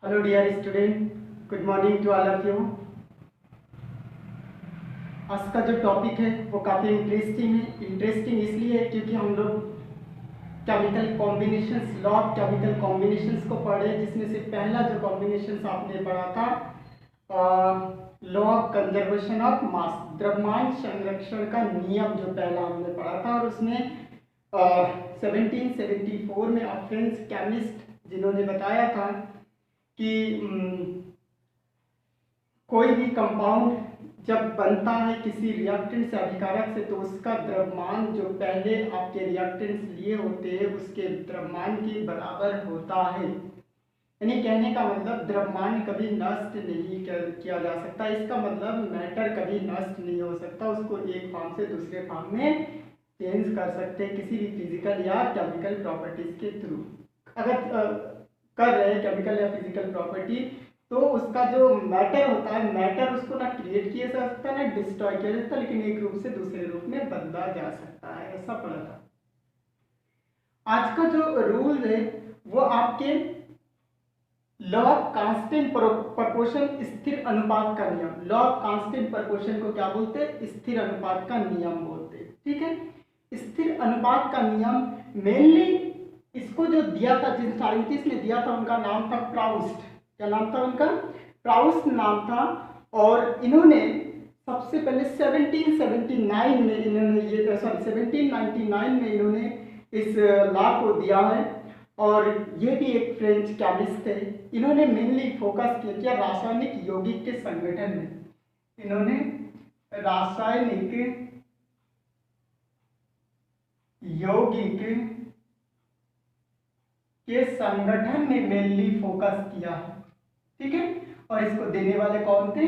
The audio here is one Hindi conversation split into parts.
Hello dear student, good morning to all of you. आज का जो टॉपिक है वो काफ़ी इंटरेस्टिंग है। इंटरेस्टिंग इसलिए है क्योंकि हम लोग chemical combinations, law of chemical combinations को पढ़े, जिसमें से पहला जो कॉम्बिनेशंस आपने पढ़ा था law of conservation of mass, द्रव्यमान संरक्षण का नियम जो पहला हमने पढ़ा था। और उसमें 1774 में फ्रेंच केमिस्ट जिन्होंने बताया था कि कोई भी कंपाउंड जब बनता है किसी रिएक्टेंट से अभिकारक से, तो उसका द्रव्यमान जो पहले आपके रिएक्टेंट्स लिए होते हैं उसके द्रव्यमान के बराबर होता है। यानी कहने का मतलब द्रव्यमान कभी नष्ट नहीं किया जा सकता। इसका मतलब मैटर कभी नष्ट नहीं हो सकता, उसको एक फॉर्म से दूसरे फॉर्म में चेंज कर सकते हैं किसी भी फिजिकल या केमिकल प्रॉपर्टीज के थ्रू। अगर कर रहे हैं केमिकल या फिजिकल प्रॉपर्टी, तो उसका जो मैटर होता है, मैटर उसको ना क्रिएट किया जा सकता ना डिस्ट्रॉय किया जा सकता, लेकिन एक रूप से दूसरे रूप में बदला जा सकता है। ऐसा पढ़ा था। आज का जो रूल है वो आपके लॉ ऑफ कांस्टेंट प्रपोर्शन, स्थिर अनुपात का नियम। लॉ ऑफ कांस्टेंट प्रपोर्शन को क्या बोलते हैं? स्थिर अनुपात का नियम बोलते हैं। ठीक है, स्थिर अनुपात का नियम मेनली इसको जो दिया था, जिन साइंटिस्ट ने दिया था उनका नाम था प्राउस्ट। क्या नाम था उनका? प्राउस्ट नाम था। और इन्होंने सबसे पहले 1779 में इन्होंने ये 1799 में इन्होंने इस लॉ को दिया है। और ये भी एक फ्रेंच केमिस्ट थे। इन्होंने मेनली फोकस किया रासायनिक यौगिक के संगठन में। इन्होंने रासायनिक यौगिक के संगठन में मेनली फोकस किया है। ठीक है, और इसको देने वाले कौन थे?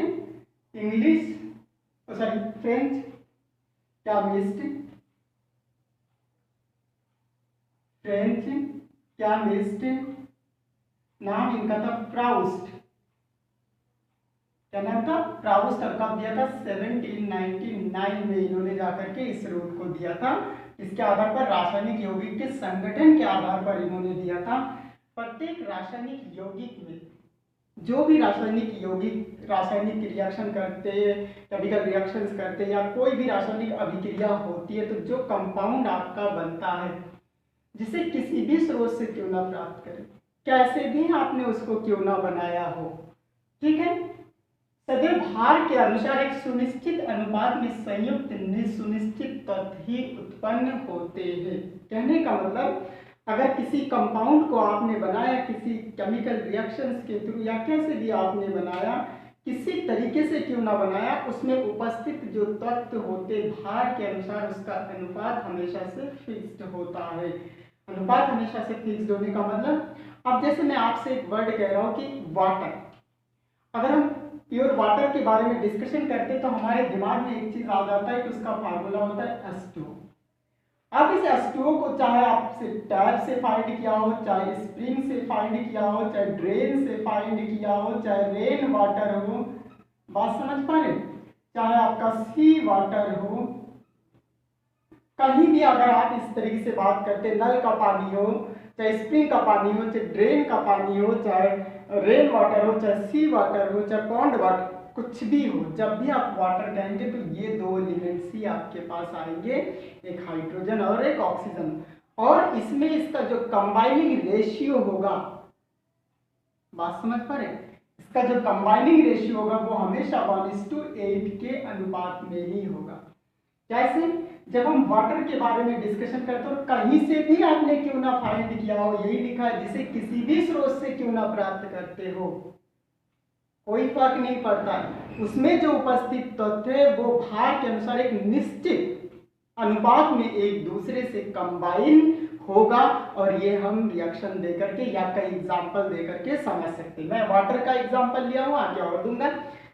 English sorry French chemist, French chemist, नाम इनका था प्राउस्ट। क्या नाम था? प्राउस्ट। और कब दिया था? 1799 में इन्होंने जाकर के इस रूल को दिया था। इसके आधार पर रासायनिक यौगिक के संगठन के आधार पर इन्होंने दिया था। प्रत्येक रासायनिक यौगिक में जो भी रासायनिक यौगिक रासायनिक रिएक्शन करते हैं, केमिकल रिएक्शंस करते हैं, या कोई भी रासायनिक अभिक्रिया होती है, तो जो कंपाउंड आपका बनता है, जिसे किसी भी स्रोत से क्यों ना प्राप्त करें, कैसे भी आपने उसको क्यों ना बनाया हो, ठीक है, सदैव भार के अनुसार एक सुनिश्चित अनुपात में संयुक्त निसुनिश्चित तत्व ही उत्पन्न होते हैं। कहने का मतलब, अगर किसी कंपाउंड को आपने बनाया किसी केमिकल रिएक्शंस के थ्रू, या कैसे भी आपने बनाया, किसी तरीके से क्यों ना बनाया, उसमें उपस्थित जो तत्व होते भार के अनुसार उसका अनुपात हमेशा से फिक्स्ड होता है। अनुपात हमेशा से फिक्स्ड होने का मतलब, अब जैसे मैं आपसे एक वर्ड कह रहा हूं कि वाटर, अगर हम प्योर वाटर के बारे में डिस्कशन करते हैं तो हमारे दिमाग में एक चीज आ जाता है कि उसका फार्मूला होता है H2O। अब इस H2O को चाहे आपसे टैप से फाइंड किया हो, चाहे स्प्रिंग से फाइंड किया हो, चाहे ड्रेन से फाइंड किया हो, चाहे रेन वाटर हो, बात समझ पा रहे, चाहे आपका सी वाटर हो, कहीं भी अगर आप इस तरीके से बात करते, नल का पानी हो, चाहे स्प्रिंग का पानी हो, चाहे ड्रेन का पानी हो, चाहे रेन वाटर हो, चाहे सी वाटर हो, चाहे पॉन्ड वाटर, कुछ भी हो, जब भी आप वाटर कहेंगे तो ये दो एलिमेंट्स ही आपके पास आएंगे, एक हाइड्रोजन और एक ऑक्सीजन। और इसमें इसका जो कंबाइनिंग रेशियो होगा, बात समझ पा रहे, इसका जो कंबाइनिंग रेशियो होगा वो हमेशा 1:8 के अनुपात में ही होगा। कैसे? जब हम वाटर के बारे में डिस्कशन करते हो, कहीं से भी आपने क्यों ना फाइंड किया हो, यही लिखा है, जिसे किसी भी स्रोत से क्यों ना प्राप्त करते हो, कोई फर्क नहीं पड़ता, उसमें जो उपस्थित तत्व है वो भार के अनुसार एक निश्चित अनुपात में एक दूसरे से कंबाइन होगा। और ये हम रिएक्शन देकर के या कई एग्जांपल देकर के समझ सकते हैं। मैं वाटर का एग्जांपल लिया हूं, आगे और दूंगा।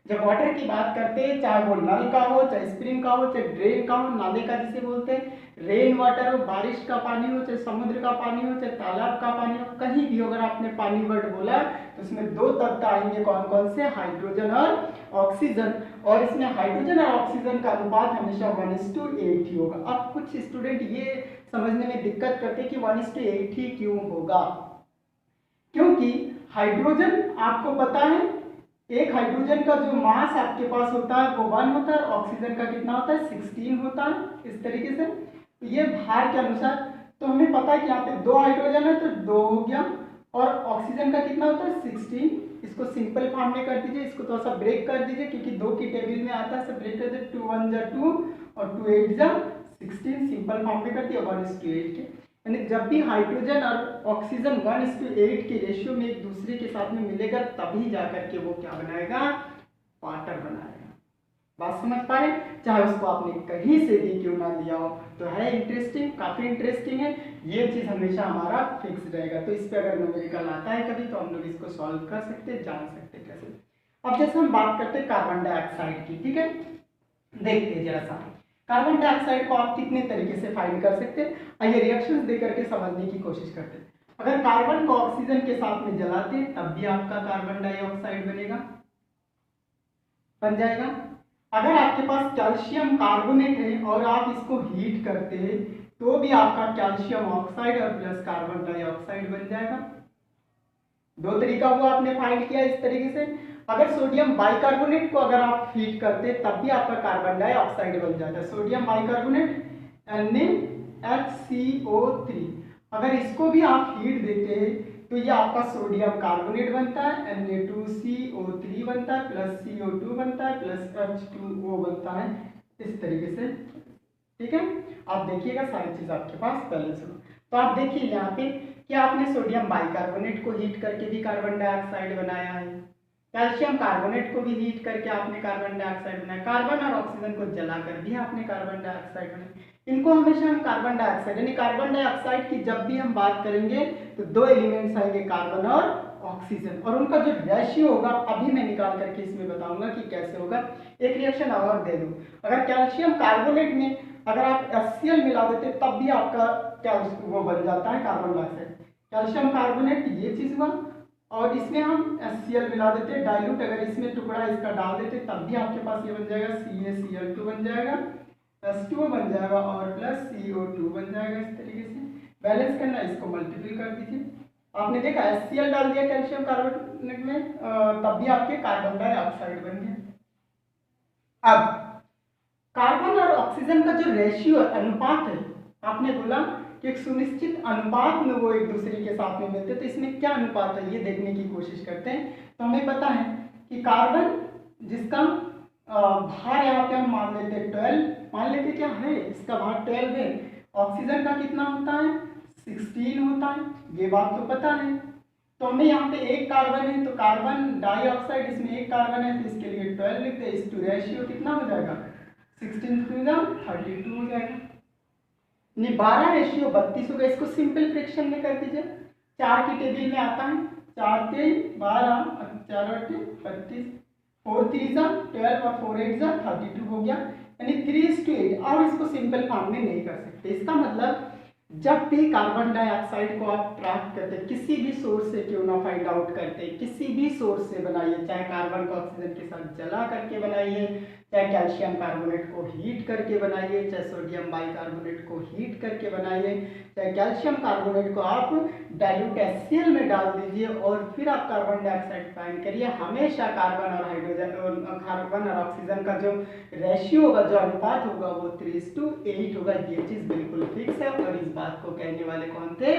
जब वाटर की बात करते हैं, चाहे वो नल का हो, चाहे स्प्रिंग का हो, चाहे ड्रेन का हो, नाले का जिसे बोलते हैं, रेन वाटर हो, बारिश का पानी हो, चाहे समुद्र का पानी हो, चाहे तालाब का पानी हो, कहीं भी अगर आपने पानी वर्ड बोला तो इसमें दो तत्व आएंगे, कौन कौन से? हाइड्रोजन और ऑक्सीजन। और इसमें हाइड्रोजन और ऑक्सीजन का अनुपात हमेशा 1:8 ही होगा। अब कुछ स्टूडेंट ये समझने में दिक्कत करते कि 1:8 ही क्यों होगा, क्योंकि हाइड्रोजन आपको पता है, एक हाइड्रोजन का जो मास आपके पास होता है वो 1 होता है, ऑक्सीजन का कितना होता है 16 होता है, इस तरीके से। तो ये भार के अनुसार, तो हमें पता है कि यहाँ पे 2 हाइड्रोजन है तो 2 हो गया, और ऑक्सीजन का कितना होता है 16। इसको सिंपल फॉर्म में कर दीजिए, इसको थोड़ा सा ब्रेक कर दीजिए क्योंकि 2 की टेबल में आता है, सब ब्रेक कर दीजिए, 2 1 जा 2 और 2 8 जा 16, सिंपल फॉर्म में कर दिया 1:8 के। यानी जब भी हाइड्रोजन और ऑक्सीजन 1:8 के रेशियो में एक दूसरे के साथ में मिलेगा तभी जाकर के वो क्या बनाएगा, वाटर बनाएगा। बात समझ पा रहे, चाहे उसको आपने कहीं से भी क्यों ना लिया हो। तो है इंटरेस्टिंग, काफी इंटरेस्टिंग है, ये चीज हमेशा हमारा फिक्स रहेगा। तो इस पे अगर न्यूमेरिकल आता है कभी तो हम लोग इसको सॉल्व कर सकते हैं, जान सकते हैं कैसे। अब जैसे हम बात करते हैं कार्बन डाइऑक्साइड की, ठीक है, देखते हैं जरा सा कार्बन डाइऑक्साइड को आप कितने तरीके से फाइंड कर सकते हैं। आइए रिएक्शंस दे करके समझने की कोशिश करते हैं। अगर कार्बन को ऑक्सीजन के साथ में जलाते हैं तब भी आपका कार्बन डाइऑक्साइड बनेगा, बन जाएगा। अगर आपके पास कैल्शियम कार्बोनेट है और आप इसको हीट करते हैं तो भी आपका कैल्शियम ऑक्साइड और प्लस कार्बन डाइऑक्साइड बन जाएगा। 2 तरीका हुआ, आपने फाइंड किया इस तरीके से। अगर सोडियम बाइकार्बोनेट को अगर आप हीट करते तब भी आपका कार्बन डाइऑक्साइड बन जाता है, सोडियम बाइकार्बोनेट NaHCO3। अगर इसको भी आप हीट देते हैं तो ये आपका सोडियम कार्बोनेट बनता है, Na2CO3 बनता है, प्लस CO2 बनता है, प्लस H2O बनता है, इस तरीके से, ठीक है। आप देखिएगा सारी चीज आपके पास बैलेंस हो। तो आप देखिए यहाँ पे कि आपने सोडियम बाइकार्बोनेट को हीट करके भी कार्बन डाइऑक्साइड बनाया है, कैल्शियम कार्बोनेट को भी हीट करके आपने कार्बन डाइऑक्साइड बनाया, कार्बन और ऑक्सीजन को जलाकर भी आपने कार्बन डाइऑक्साइड बनाया। इनको हमेशा हम कार्बन डाइऑक्साइड, यानी कार्बन डाइऑक्साइड की जब भी हम बात करेंगे तो 2 एलिमेंट्स आएंगे, कार्बन और ऑक्सीजन, और उनका जो रेशियो होगा अभी मैं निकाल करके इसमें बताऊंगा कि कैसे होगा। एक रिएक्शन और दे दूं, अगर कैल्शियम कार्बोनेट में अगर आप HCl मिला देते तब भी आपका क्या वो बन जाता है कार्बन डाइऑक्साइड। कैल्शियम कार्बोनेट ये चीज हुआ, और इसमें हम HCl मिला देते डाइल्यूट, अगर इसमें टुकड़ा इसका डाल देते तब भी आपके पास ये बन जाएगा CaCl2 बन जाएगा, H2O बन जाएगा और प्लस CO2 बन जाएगा। इस तरीके से बैलेंस करना, इसको मल्टीपल कर दीजिए। आपने देखा HCl डाल दिया कैल्शियम कार्बोनेट में तब भी आपके कार्बन डाइऑक्साइड बन गया। अब कार्बन और ऑक्सीजन का जो रेशियो अनुपात है, आपने बोला कि एक सुनिश्चित अनुपात में वो एक दूसरे के साथ में मिलते, तो इसमें क्या अनुपात है ये देखने की कोशिश करते हैं। तो हमें पता है कि कार्बन जिसका भार यहाँ पे हम मान लेते हैं 12, मान लेते क्या है इसका भार 12 है, ऑक्सीजन का कितना होता है 16 होता है, ये बात तो पता है। तो हमें यहाँ पे एक कार्बन है तो कार्बन डाइऑक्साइड, इसमें एक कार्बन है तो इसके लिए 12 लिखते हैं, इस टू रेशियो कितना हो जाएगा 16 32 हो जाएगा, नहीं 12 रेशियो 32 हो गया। इसको सिंपल फ्रैक्शन में कर दीजिए, 4 की टेबल में आता है, 4 के 12 4 8 32, 4 3 12 और 4 8 32 हो गया, यानी 3:8। और इसको सिंपल फॉर्म में नहीं कर सकते। इसका मतलब जब भी कार्बन डाइऑक्साइड को आप प्राप्त करते हैं किसी भी सोर्स से क्यों ना फाइंड आउट करते हैं, किसी भी सोर्स से बनाइए, चाहे कार्बन को ऑक्सीजन के साथ जला करके बनाइए, चाहे कैल्शियम कार्बोनेट को हीट करके बनाइए, चाहे सोडियम बाइकार्बोनेट को हीट करके बनाइए, चाहे कैल्शियम कार्बोनेट को आप डाइल्यूट HCl में डाल दीजिए और फिर आप कार्बन डाइऑक्साइड फाइंड करिए, हमेशा कार्बन और हाइड्रोजन, कार्बन और ऑक्सीजन का जो रेशियो होगा, जो अनुपात होगा वो 3:8 होगा। ये चीज बिल्कुल फिक्स है। और इस बात को कहने वाले कौन थे,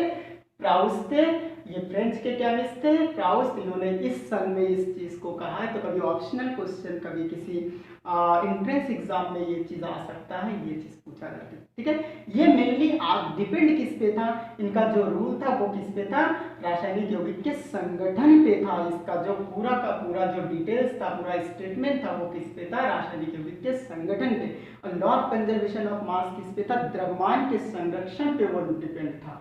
प्राउस थे, ये फ्रेंच के केमिस्ट थे प्राउस, इन्होंने इस सन में इस चीज को कहा है। तो कभी ऑप्शनल क्वेश्चन, कभी किसी एंट्रेंस एग्जाम में ये चीज आ सकता है, ये चीज पूछा जाता है, ठीक है। ये मेनली डिपेंड किस पे था, इनका जो रूल था वो किस पे था, रासायनिक यौगिक के संगठन पे था। इसका जो पूरा का पूरा जो डिटेल्स था, पूरा स्टेटमेंट था वो किस पे था, रासायनिक यौगिक के संगठन पे। और law of conservation of mass किस पे था, द्रव्यमान के संरक्षण पे वो डिपेंड था,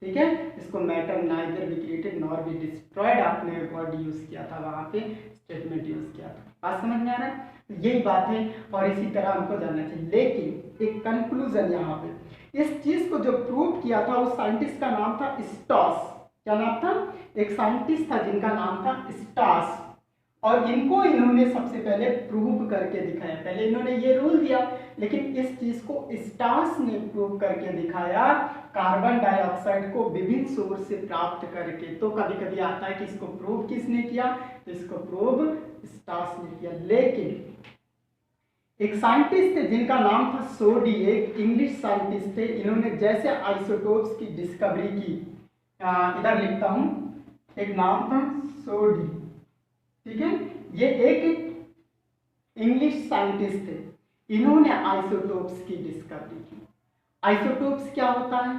ठीक है। इसको matter neither be created nor be destroyed आपने वर्ड यूज किया था, वहां पे स्टेटमेंट यूज किया था। बात समझ में आ रहा है, यही बात है और इसी तरह हमको जानना चाहिए। लेकिन एक कंक्लूजन यहाँ पे, इस चीज को जो प्रूव किया था उस साइंटिस्ट का नाम था स्टॉस। क्या नाम था, एक साइंटिस्ट था जिनका नाम था स्टॉस, और इनको इन्होंने सबसे पहले प्रूव करके दिखाया। पहले इन्होंने ये रूल दिया लेकिन इस चीज को स्टार्स ने प्रूव करके दिखाया, कार्बन डाइऑक्साइड को विभिन्न सोर्स से प्राप्त करके। तो कभी कभी आता है कि इसको प्रूव किसने किया, तो इसको प्रूव स्टार्स ने किया। लेकिन एक साइंटिस्ट थे जिनका नाम था सोडी, एक इंग्लिश साइंटिस्ट थे, इन्होंने जैसे आइसोटोप्स की डिस्कवरी की, इधर लिखता हूं, एक नाम था सोडी, ठीक है, ये एक इंग्लिश साइंटिस्ट थे, इन्होंने आइसोटोप्स की डिस्कवरी की। आइसोटोप्स क्या होता है,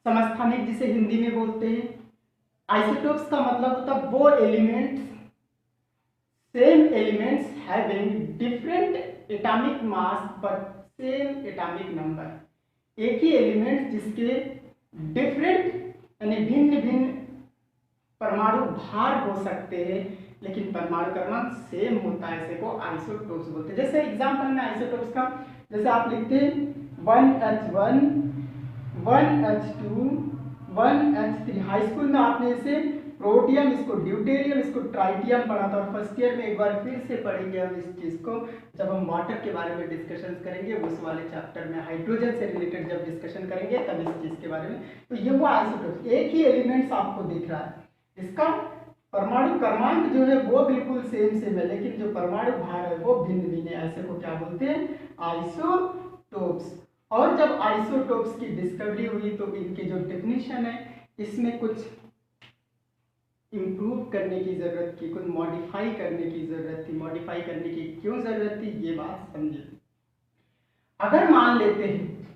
समस्थानिक जिसे हिंदी में बोलते हैं। आइसोटोप्स का मतलब होता है वो elements, same elements having different atomic mass but same atomic number. एक ही एलिमेंट जिसके डिफरेंट यानी भिन्न भिन्न परमाणु भार हो सकते हैं, लेकिन परमाणु क्रमांक सेम होता है, इसे को आइसोटोप्स बोलते हैं। जैसे एग्जांपल में आइसोटोप्स का, जैसे आप लिखते हैं 1H1, 1H2, 1H3। High school में आपने इसे प्रोटियम, इसको ड्यूटेरियम, इसको ट्राइटियम पढ़ा था, और फर्स्ट ईयर में एक बार फिर से पढ़ेंगे हम इस चीज को, जब हम वाटर के बारे में डिस्कशन करेंगे, उस वाले चैप्टर में हाइड्रोजन से रिलेटेड जब डिस्कशन करेंगे तब इस चीज के बारे में। तो ये वो आइसोटोप्स, एक ही एलिमेंट्स आपको दिख रहा है, इसका परमाणु क्रमांक जो है वो बिल्कुल सेम है, लेकिन जो परमाणु भार है वो भिन्न भिन्न है, ऐसे को क्या बोलते हैं, आइसोटोप्स। और जब आइसोटोप्स की डिस्कवरी हुई तो इनकी जो डेफिनेशन है इसमें कुछ इम्प्रूव करने की जरूरत थी, कुछ मॉडिफाई करने की जरूरत थी। मॉडिफाई करने की क्यों जरूरत थी, ये बात समझिए। अगर मान लेते हैं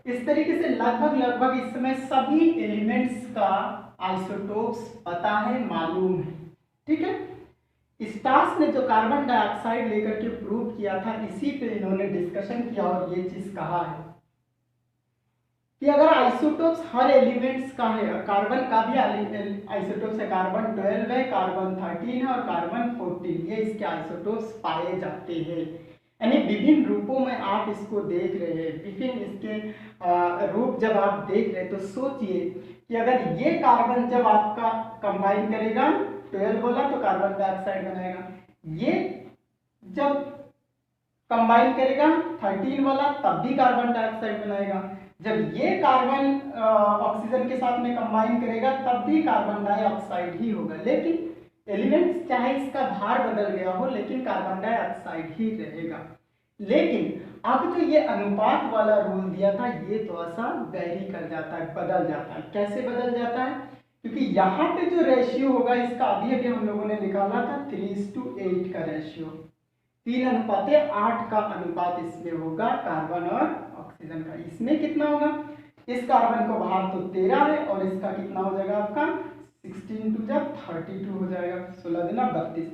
इस तरीके से लगभग इस समय सभी एलिमेंट्स का आइसोटोप्स पता है, मालूम है, ठीक है। स्टार्स ने जो कार्बन डाइऑक्साइड लेकर के प्रूव किया था, इसी पे इन्होंने डिस्कशन किया और ये चीज कहा है कि अगर आइसोटोप्स हर एलिमेंट्स का है, कार्बन का भी आइसोटोप्स है, कार्बन 12 है, कार्बन 13 है और कार्बन 14, ये इसके आइसोटोप्स पाए जाते हैं। यानी विभिन्न रूपों में आप इसको देख रहे हैं, विभिन्न इसके रूप जब आप देख रहे हैं तो सोचिए कि अगर ये कार्बन जब आपका कंबाइन करेगा 12 वाला तो कार्बन डाइऑक्साइड बनाएगा, ये जब कंबाइन करेगा 13 वाला तब भी कार्बन डाइऑक्साइड बनाएगा, जब ये कार्बन ऑक्सीजन के साथ में कंबाइन करेगा तब भी कार्बन डाइऑक्साइड ही होगा। लेकिन एलिमेंट्स चाहे इसका भार बदल गया हो लेकिन कार्बन डाइऑक्साइड ही रहेगा। लेकिन अब जो ये अनुपात वाला रूल दिया था ये थोड़ा सा वेरी कर जाता है, बदल जाता है। कैसे बदल जाता है, क्योंकि यहाँ पे जो रेशियो होगा इसका अभी हम लोगों ने निकाला था 3:8 का रेशियो, 3:8 का अनुपात इसमें होगा कार्बन और ऑक्सीजन का। इसमें कितना होगा, इस कार्बन को भार तो 13 है और इसका कितना हो जाएगा आपका 16 टू जब 32 हो जाएगा, 16 दूना 32।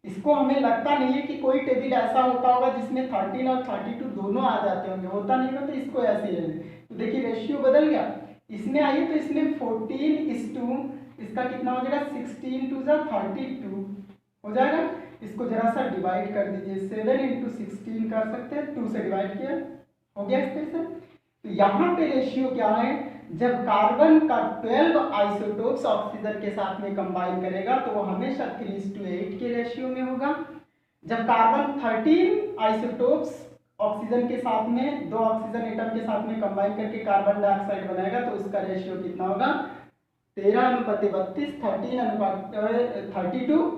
इसको हमें लगता नहीं है कि कोई टेबल ऐसा होता होगा जिसमें 13 और 32 दोनों आ जाते होंगे, होता नहीं होगा, तो इसको ऐसे ही लेंगे। तो देखिए रेशियो बदल गया, इसमें आइए तो इसमें 14:2, इसका कितना हो जाएगा 16 टू 32 हो जाएगा। इसको जरा सा डिवाइड कर दीजिए, 7 × 16 कर सकते हैं, 2 से डिवाइड किया हो गया इस तरह से। तो यहाँ पे रेशियो क्या है, जब कार्बन का 12 आइसोटोप्स ऑक्सीजन के साथ में कंबाइन करेगा तो वो हमेशा 3:8 के रेशियो में होगा। जब कार्बन 13 आइसोटोप्स ऑक्सीजन के साथ में 2 ऑक्सीजन एटम के साथ में कंबाइन करके कार्बन डाइऑक्साइड बनाएगा तो उसका रेशियो कितना होगा 13:32, 13:32।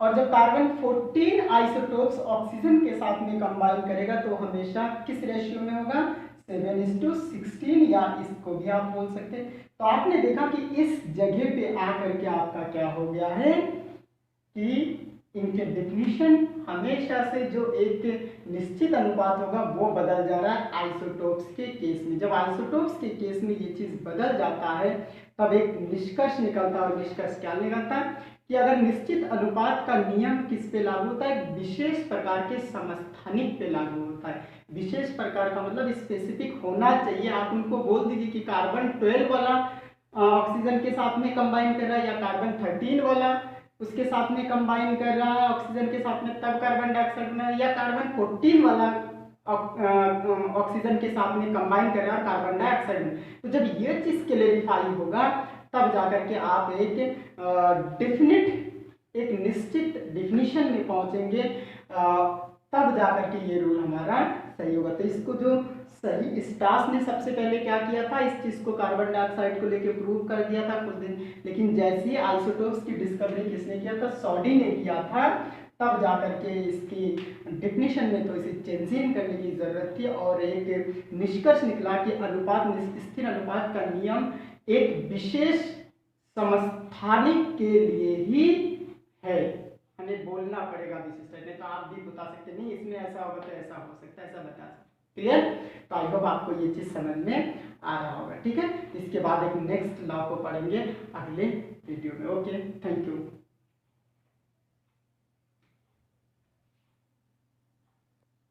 और जब कार्बन 14 आइसोटोप्स ऑक्सीजन के साथ में कंबाइन करेगा तो हमेशा किस रेशियो में होगा 7:16, या इसको भी आप बोल सकते हैं। तो आपने देखा कि इस जगह पे आकर के आपका क्या हो गया है कि इनके डेफिनेशन हमेशा से जो एक निश्चित अनुपात होगा वो बदल जा रहा है आइसोटोप्स के केस में। जब आइसोटोप्स के केस में ये चीज बदल जाता है तब एक निष्कर्ष निकलता है, और निष्कर्ष क्या निकलता है कि अगर निश्चित अनुपात का नियम किस पे लागू होता है, विशेष प्रकार के समस्थानिक पे लागू होता है। विशेष प्रकार का मतलब स्पेसिफिक होना चाहिए। आप उनको बोल दीजिए कि कार्बन 12 वाला ऑक्सीजन के साथ में कंबाइन कर रहा है, या कार्बन 13 वाला उसके साथ में कंबाइन कर रहा है ऑक्सीजन के साथ में तब कार्बन डाइऑक्साइड बना है, या कार्बन 14 वाला ऑक्सीजन के साथ में कंबाइन कर रहा है कार्बन डाइऑक्साइड। तो जब ये चीज क्लेरिफाई होगा तब जाकर के आप एक डेफिनेट एक निश्चित डिफिनीशन में पहुंचेंगे, तब जाकर के ये रूल हमारा सही होगा। तो इसको जो सही स्टास ने सबसे पहले क्या किया था, इस चीज़ को कार्बन डाइऑक्साइड को लेके प्रूव कर दिया था कुछ दिन, लेकिन जैसे ही आइसोटोप्स की डिस्कवरी किसने किया था, सॉडी ने किया था, तब जाकर के इसकी डेफिनेशन में तो इसे चेंजिंग करने की ज़रूरत थी और एक निष्कर्ष निकला कि अनुपात स्थिर अनुपात का नियम एक विशेष समस्थानिक के लिए ही है। हमें बोलना पड़ेगा विशिष्ट, नहीं तो आप भी बता सकते नहीं इसमें ऐसा होगा तो ऐसा हो सकता है, ऐसा बता सकते। क्लियर? तो आई होप आपको ये चीज़ समझ में आ रहा होगा। ठीक है, इसके बाद एक नेक्स्ट लॉ को पढ़ेंगे अगले वीडियो में। Okay, thank you.